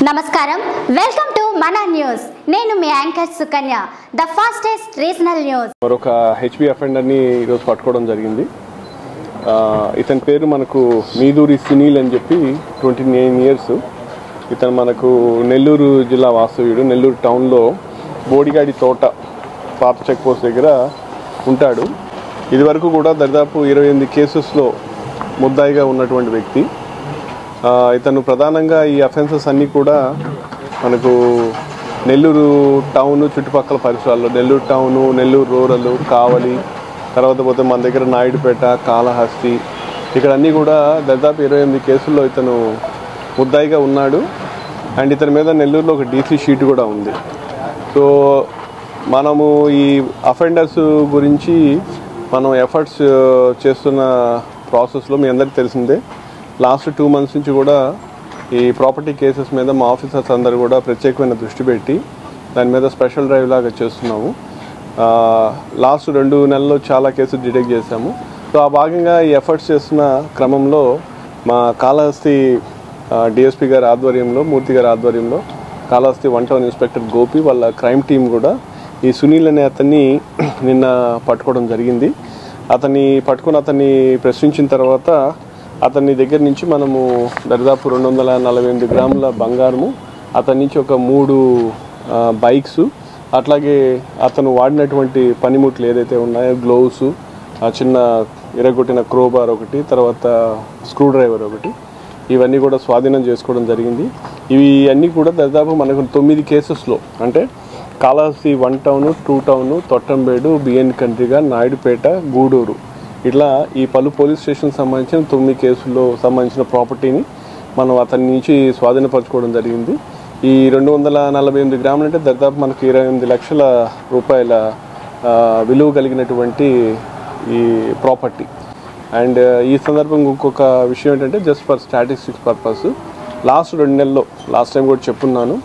నమస్కారం welcome to మన news నేను మీ anchor Sukanya the fastest regional news మరొక హెచ్బి అఫెండర్ ని ఈ రోజు పట్టుకోవడం జరిగింది ఇతని పేరు మనకు మీదూరి సునీల్ అని చెప్పి 29 ఇయర్స్ ఇతను మనకు నెల్లూరు జిల్లా వాస్తవ్యుడు నెల్లూరు టౌన్ లో బోడిగాడి తోట పాత చెక్ పోస్ట్ దగ్గర ఉంటాడు ఇదివరకు కూడా దాదాపు 28 కేసెస్ లో ముద్దాయిగా ఉన్నటువంటి వ్యక్తి ఇతను ప్రధానంగా ఈ అఫెన్సెస్ అన్నీ కూడా మనకు నెల్లూరు టౌన్ చుట్టుపక్కల పరిసరాల్లో నెల్లూరు టౌను నెల్లూరు రూరల్ కావలి తర్వాత పోతే మన దగ్గర నాయుడుపేట కాళహస్తి ఇక్కడ అన్నీ కూడా దాదాపు 28 కేసుల్లో ఇతను ముద్దాయిగా ఉన్నాడు అండ్ ఇతని మీద నెల్లూరులో ఒక డీసీ షీట్ కూడా ఉంది సో మనము ఈ అఫెండర్స్ గురించి మనం ఎఫర్ట్స్ చేస్తున్న ప్రాసెస్లో మీ అందరికీ తెలిసిందే లాస్ట్ 2 months నుంచి కూడా ఈ ప్రాపర్టీ కేసెస్ మీద మా ఆఫీసర్స్ అందరూ కూడా ప్రత్యేకమైన దృష్టి పెట్టి దాని మీద స్పెషల్ డ్రైవ్ లాగా చేస్తున్నాము లాస్ట్ 2 నెలల్లో చాలా కేసులు డిటెక్ట్ చేశాము సో ఆ భాగంగా ఈ ఎఫర్ట్స్ చేస్తున్న క్రమంలో మా కాళహస్తి డిఎస్పీ గారి ఆధ్వర్యంలో మూర్తి గారి ఆధ్వర్యంలో కాళహస్తి 1 టౌన్ ఇన్స్పెక్టర్ గోపి వాళ్ళ క్రైమ్ టీం కూడా ఈ సునీల్ అనే అతన్ని నిన్న పట్టుకోవడం జరిగింది అతన్ని ప్రశ్నించిన తర్వాత అతని దగ్గర నుంచి మనము దాదాపు 248 గ్రాముల బంగారము అతని నుంచి ఒక 3 బైక్స్ అట్లాగే అతను వాడినటువంటి పనిముట్లు ఏదైతే ఉన్నాయో గ్లోవ్స్ చిన్న ఇరగొట్టిన క్రోబార్ ఒకటి తర్వాత స్క్రూ డ్రైవర్ ఒకటి ఇవన్నీ కూడా స్వాధీనం చేసుకోవడం జరిగింది ఇవి అన్నీ కూడా దాదాపు మనకు 9 కేసెస్లో అంటే కాళహస్తి 1 టౌన్ 2 టౌన్ తొట్టంబేడు బిఎన్ కండ్రిగా నాయుడుపేట గూడూరు ఇట్లా ఈ పలు పోలీస్ స్టేషన్ సంబంధించిన 9 కేసుల్లో సంబంధించిన ప్రాపర్టీని మనం అతని నుంచి స్వాధీనపరచుకోవడం జరిగింది ఈ 248 గ్రాములు అంటే దాదాపు మనకు 28 లక్షల రూపాయల విలువ కలిగినటువంటి ఈ ప్రాపర్టీ అండ్ ఈ సందర్భంగా ఇంకొక విషయం ఏంటంటే just for statistics purpose last 2 నెలల్లో లాస్ట్ టైం కూడా చెప్పున్నాను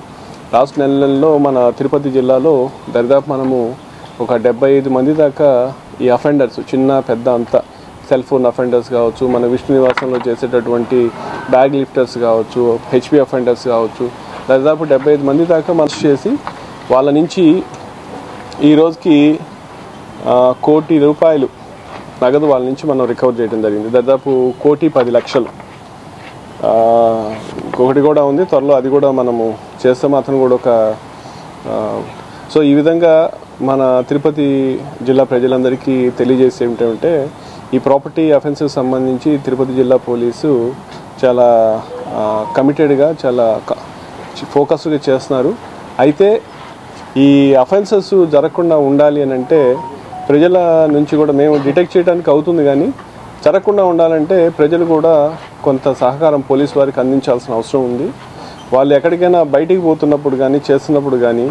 లాస్ట్ నెలలో మన తిరుపతి జిల్లాలో దాదాపు మనము ఒక 75 మంది దాకా ఈ అఫెండర్స్ చిన్న పెద్ద అంతా సెల్ ఫోన్ అఫెండర్స్ కావచ్చు మన విష్ణు నివాసంలో చేసేటటువంటి బ్యాగ్ లిఫ్టర్స్ కావచ్చు హెచ్పి అఫెండర్స్ కావచ్చు దాదాపు 75 మంది దాకా మనసు చేసి వాళ్ళ నుంచి ఈ రోజుకి 1 కోటి రూపాయలు నగదు వాళ్ళ నుంచి మనం రికవర్ చేయడం జరిగింది దాదాపు 1,10,00,000 ఇంకొకటి కూడా ఉంది త్వరలో అది కూడా మనము చేస్తాము అతను కూడా ఒక సో ఈ విధంగా మన తిరుపతి జిల్లా ప్రజలందరికీ తెలియజేసే ఏమిటంటే ఈ ప్రాపర్టీ అఫెన్సెస్ సంబంధించి తిరుపతి జిల్లా పోలీసు చాలా కమిటెడ్గా చాలా ఫోకస్గా చేస్తున్నారు అయితే ఈ అఫెన్సెస్ జరగకుండా ఉండాలి అని అంటే ప్రజల నుంచి కూడా మేము డిటెక్ట్ చేయడానికి అవుతుంది కానీ జరగకుండా ఉండాలంటే ప్రజలు కూడా కొంత సహకారం పోలీసు వారికి అందించాల్సిన అవసరం ఉంది వాళ్ళు ఎక్కడికైనా బయటికి పోతున్నప్పుడు కానీ చేస్తున్నప్పుడు కానీ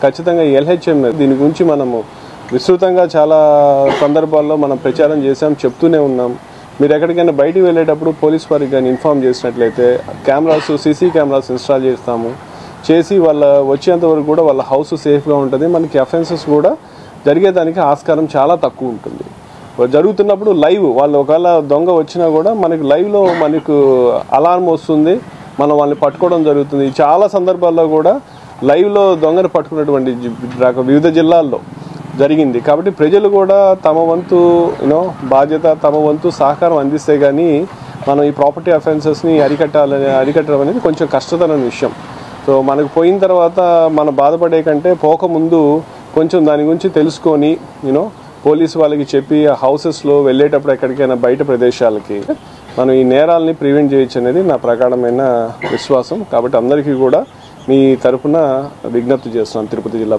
ఖచ్చితంగా ఎల్హెచ్ఎం దీని గురించి మనము విస్తృతంగా చాలా సందర్భాల్లో మనం ప్రచారం చేసాం చెప్తూనే ఉన్నాం మీరు ఎక్కడికైనా బయటికి వెళ్ళేటప్పుడు పోలీస్ వారికి కానీ ఇన్ఫామ్ చేసినట్లయితే సీసీ కెమెరాస్ ఇన్స్టాల్ చేసి వాళ్ళ వచ్చేంత వరకు కూడా వాళ్ళ హౌస్ సేఫ్గా ఉంటుంది మనకి అఫెన్సెస్ కూడా జరిగేదానికి ఆస్కారం చాలా తక్కువ ఉంటుంది జరుగుతున్నప్పుడు లైవ్ వాళ్ళు ఒకవేళ దొంగ వచ్చినా కూడా మనకి లైవ్లో మనకు అలారం వస్తుంది మనం వాళ్ళని పట్టుకోవడం జరుగుతుంది చాలా సందర్భాల్లో కూడా లైవ్లో దొంగను పట్టుకున్నటువంటి వివిధ జిల్లాల్లో జరిగింది కాబట్టి ప్రజలు కూడా తమ వంతు బాధ్యత తమ వంతు సహకారం అందిస్తే కానీ మనం ఈ ప్రాపర్టీ అఫెన్సెస్ని అరికట్టడం అనేది కొంచెం కష్టతరమైన విషయం సో మనకు పోయిన తర్వాత మనం బాధపడే కంటే పోకముందు కొంచెం దాని గురించి తెలుసుకొని పోలీసు వాళ్ళకి చెప్పి ఆ హౌసెస్లో వెళ్ళేటప్పుడు ఎక్కడికైనా బయట ప్రదేశాలకి మనం ఈ నేరాలని ప్రివెంట్ చేయొచ్చు అనేది నా ప్రగాఢమైన విశ్వాసం కాబట్టి అందరికీ కూడా మీ తరఫున విజ్ఞప్తి చేస్తున్నాను తిరుపతి జిల్లా